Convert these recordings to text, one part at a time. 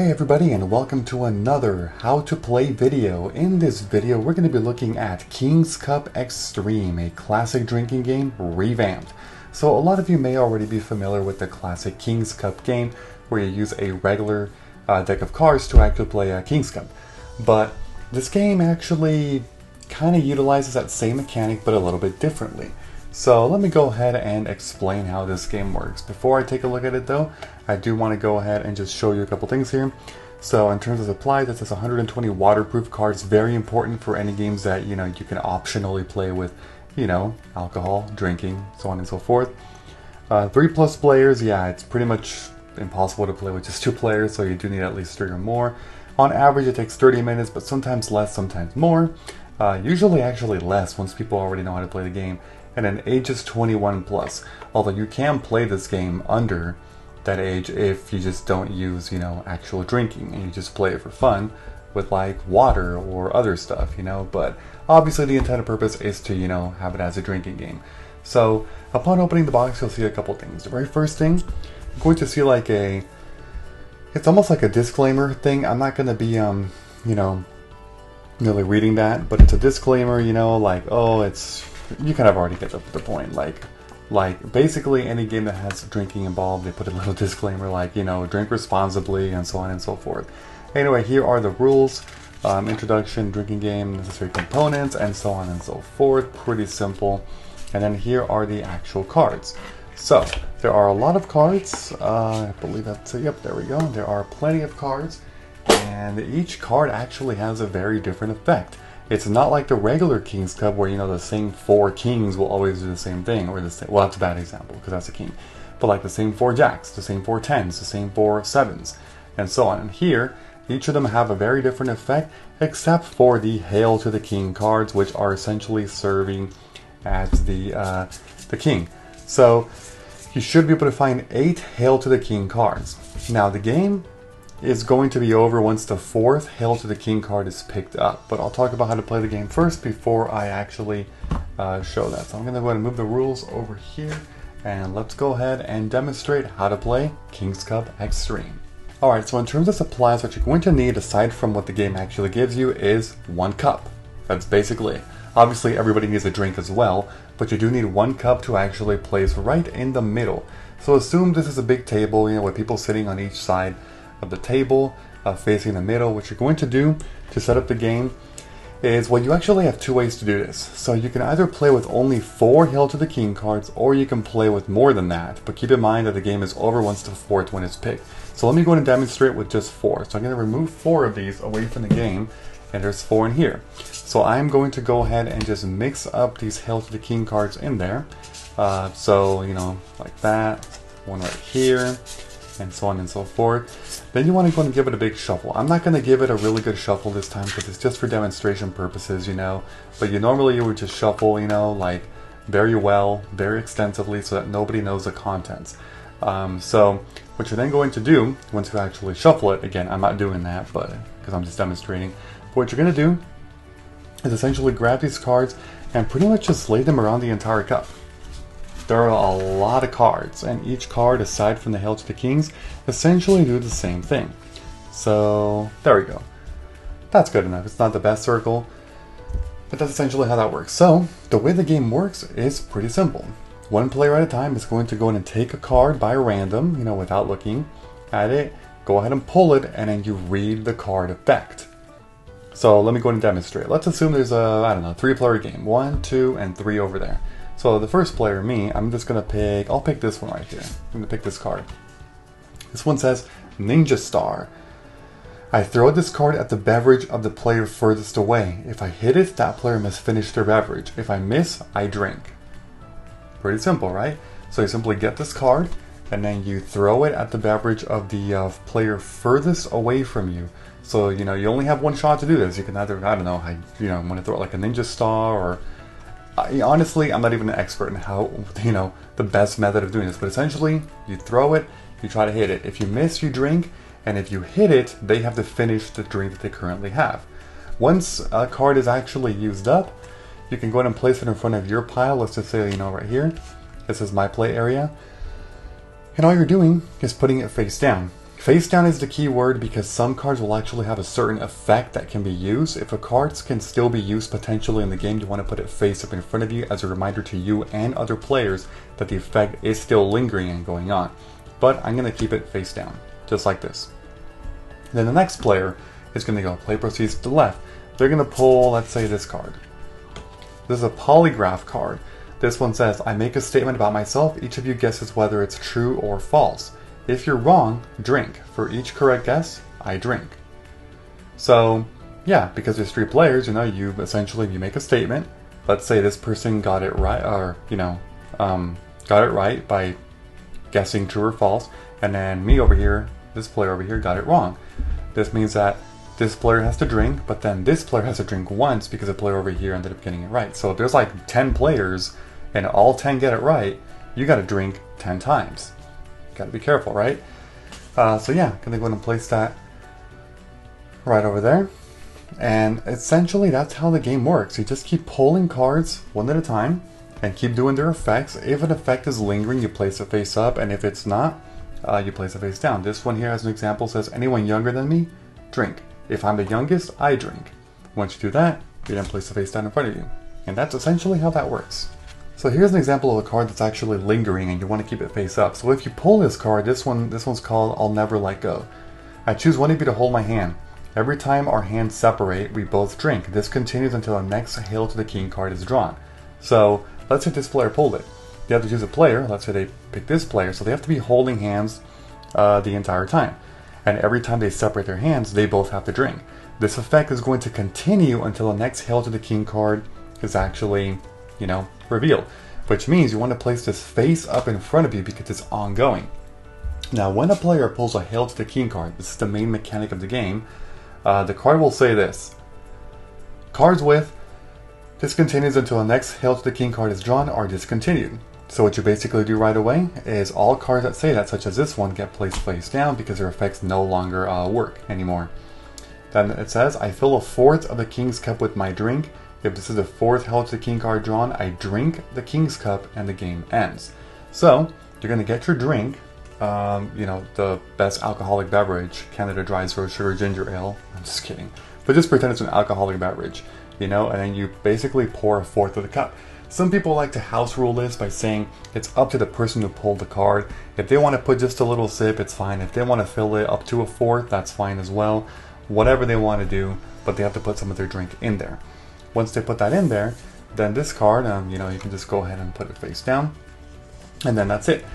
Hey everybody, and welcome to another how to play video. In this video we're going to be looking at King's Cup Extreme, a classic drinking game revamped. So a lot of you may already be familiar with the classic King's Cup game where you use a regular deck of cards to actually play a King's Cup. But this game actually kind of utilizes that same mechanic but a little bit differently. So let me go ahead and explain how this game works. Before I take a look at it though, I do want to go ahead and just show you a couple things here. So in terms of supply, this is 120 waterproof cards, very important for any games that you can optionally play with, alcohol, drinking, so on and so forth. 3+ players, yeah, it's pretty much impossible to play with just 2 players, so you do need at least 3 or more. On average it takes 30 minutes, but sometimes less, sometimes more. Usually actually less once people already know how to play the game. And then age is 21 plus, although you can play this game under that age if you just don't use, actual drinking and you just play it for fun with like water or other stuff, but obviously the intended purpose is to, have it as a drinking game. So upon opening the box, you'll see a couple things. The very first thing, you're going to see like it's almost like a disclaimer thing. I'm not going to be, really reading that, but it's a disclaimer, like, oh, you kind of already get the point. Like basically any game that has drinking involved, they put a little disclaimer like, drink responsibly and so on and so forth. Anyway, here are the rules. Introduction, drinking game, necessary components, and so on and so forth. Pretty simple. And then here are the actual cards. So there are a lot of cards. I believe that's it. Yep, there we go. There are plenty of cards, and each card actually has a very different effect. It's not like the regular King's Cup where, the same 4 kings will always do the same thing, or the same, well, that's a bad example because that's a king. But like the same 4 jacks, the same 4 10s, the same 4 7s, and so on. And here, each of them have a very different effect, except for the Hail to the King cards, which are essentially serving as the king. So you should be able to find 8 Hail to the King cards. Now the game is going to be over once the 4th Hail to the King card is picked up. But I'll talk about how to play the game first before I actually show that. So I'm going to go ahead and move the rules over here, and let's go ahead and demonstrate how to play King's Cup Extreme. Alright, so in terms of supplies, what you're going to need, aside from what the game actually gives you, is 1 cup. That's basically it. Obviously everybody needs a drink as well, but you do need 1 cup to actually place right in the middle. So assume this is a big table, with people sitting on each side of the table, facing the middle. What you're going to do to set up the game is, well, you actually have 2 ways to do this. So you can either play with only 4 Hail to the King cards, or you can play with more than that, but keep in mind that the game is over once the 4th one is picked. So let me go ahead and demonstrate with just 4. So I'm going to remove 4 of these away from the game, and there's 4 in here. So I'm going to go ahead and just mix up these Hail to the King cards in there. So, like that, one right here, and so on and so forth. Then you want to go and give it a big shuffle. I'm not going to give it a really good shuffle this time because it's just for demonstration purposes, but normally you would just shuffle, like very well, very extensively, so that nobody knows the contents. So what you're then going to do once you actually shuffle it, again, I'm not doing that, but because I'm just demonstrating. But what you're going to do is essentially grab these cards and pretty much just lay them around the entire cup. There are a lot of cards, and each card, aside from the Hail to the Kings, essentially do the same thing. So there we go. That's good enough. It's not the best circle, but that's essentially how that works. So the way the game works is pretty simple. 1 player at a time is going to go in and take a card by random, without looking at it. Go ahead and pull it, and then you read the card effect. So let me go ahead and demonstrate. Let's assume there's a, 3-player game. 1, 2, and 3 over there. So the first player, me, I'm just going to pick, I'll pick this one right here. I'm going to pick this card. This one says Ninja Star. I throw this card at the beverage of the player furthest away. If I hit it, that player must finish their beverage. If I miss, I drink. Pretty simple, right? So you simply get this card, and then you throw it at the beverage of the player furthest away from you. So, you only have 1 shot to do this. You can either, want to throw it like a Ninja Star, or honestly, I'm not even an expert in how, the best method of doing this, but essentially, you throw it, you try to hit it. If you miss, you drink, and if you hit it, they have to finish the drink that they currently have. Once a card is actually used up, you can go ahead and place it in front of your pile. Let's just say, right here, this is my play area. And all you're doing is putting it face down. Face down is the key word because some cards will actually have a certain effect that can be used. If a card can still be used potentially in the game, you want to put it face up in front of you as a reminder to you and other players that the effect is still lingering and going on. But I'm going to keep it face down, just like this. Then the next player is going to go play proceeds to the left. They're going to pull, let's say, this card. This is a Polygraph card. This one says, I make a statement about myself. Each of you guesses whether it's true or false. If you're wrong, drink. For each correct guess, I drink. So, yeah, because there's 3 players, you make a statement. Let's say this person got it right, or, got it right by guessing true or false. And then me over here, this player over here, got it wrong. This means that this player has to drink, but then this player has to drink once because the player over here ended up getting it right. So if there's like 10 players and all 10 get it right, you got to drink 10 times. Got to be careful, right? So yeah, gonna go ahead and place that right over there. And essentially that's how the game works. You just keep pulling cards one at a time and keep doing their effects. If an effect is lingering, you place it face up, and if it's not, you place it face down. This one here, as an example, says anyone younger than me, drink. If I'm the youngest, I drink. Once you do that, you then place the face down in front of you. And that's essentially how that works. So here's an example of a card that's actually lingering and you want to keep it face up. So if you pull this card, this one's called I'll Never Let Go. I choose one of you to hold my hand. Every time our hands separate, we both drink. This continues until the next Hail to the King card is drawn. So let's say this player pulled it. They have to choose a player. Let's say they pick this player. So they have to be holding hands the entire time. And every time they separate their hands, they both have to drink. This effect is going to continue until the next Hail to the King card is actually, revealed. Which means you want to place this face up in front of you because it's ongoing. Now, when a player pulls a Hail to the King card, this is the main mechanic of the game, the card will say this. Cards with discontinues until the next Hail to the King card is drawn are discontinued. So what you basically do right away is all cards that say that, such as this one, get placed face down because their effects no longer work anymore. Then it says, I fill a fourth of the King's Cup with my drink. If this is the 4th Hail to the King card drawn, I drink the King's Cup and the game ends. So, you're going to get your drink, the best alcoholic beverage, Canada Dry Zero Sugar Ginger Ale. I'm just kidding. But just pretend it's an alcoholic beverage, and then you basically pour a fourth of the cup. Some people like to house rule this by saying it's up to the person who pulled the card. If they want to put just a little sip, it's fine. If they want to fill it up to a fourth, that's fine as well. Whatever they want to do, but they have to put some of their drink in there. Once they put that in there, then this card, you can just go ahead and put it face down, and then that's it.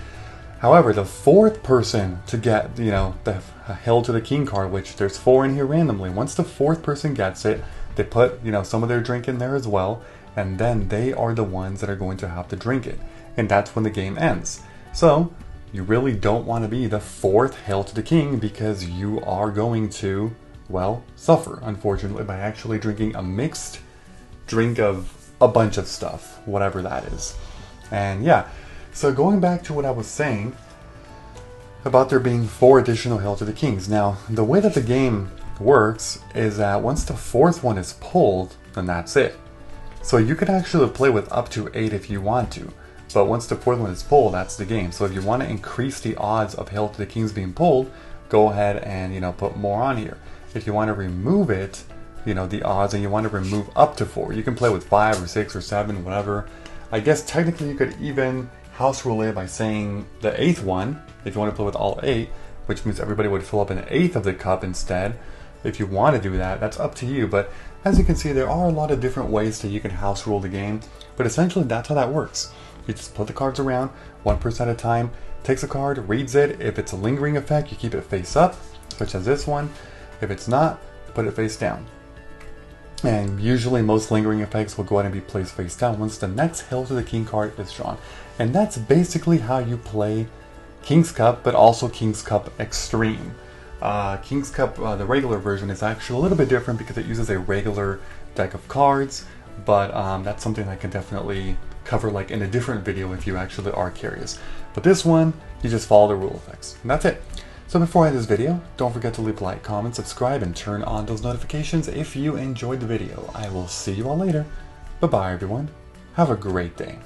However, the 4th person to get, the Hail to the King card, which there's 4 in here randomly, once the 4th person gets it, they put, some of their drink in there as well, and then they are the ones that are going to have to drink it. And that's when the game ends. So, you really don't want to be the 4th Hail to the King because you are going to, suffer, unfortunately, by actually drinking a mixed drink of a bunch of stuff, whatever that is. And yeah, so going back to what I was saying about there being 4 additional Hail to the Kings. Now, the way that the game works is that once the 4th one is pulled, then that's it. So you could actually play with up to 8 if you want to, but once the 4th one is pulled, that's the game. So if you want to increase the odds of Hail to the Kings being pulled, go ahead and put more on here. If you want to remove it, the odds, and you want to remove up to 4. You can play with 5 or 6 or 7, whatever. I guess technically you could even house rule it by saying the 8th one, if you want to play with all 8, which means everybody would fill up an 1/8 of the cup instead. If you want to do that, that's up to you. But as you can see, there are a lot of different ways that you can house rule the game. But essentially, that's how that works. You just put the cards around, 1 person at a time, takes a card, reads it. If it's a lingering effect, you keep it face up, such as this one. If it's not, put it face down. And usually most lingering effects will go ahead and be placed face down once the next Hail to the King card is drawn. And that's basically how you play King's Cup, but also King's Cup Extreme. King's Cup, the regular version, is actually a little bit different because it uses a regular deck of cards, but that's something I can definitely cover in a different video if you actually are curious. But this one, you just follow the rule effects, and that's it. So before I end this video, don't forget to leave a like, comment, subscribe, and turn on those notifications if you enjoyed the video. I will see you all later. Bye-bye, everyone. Have a great day.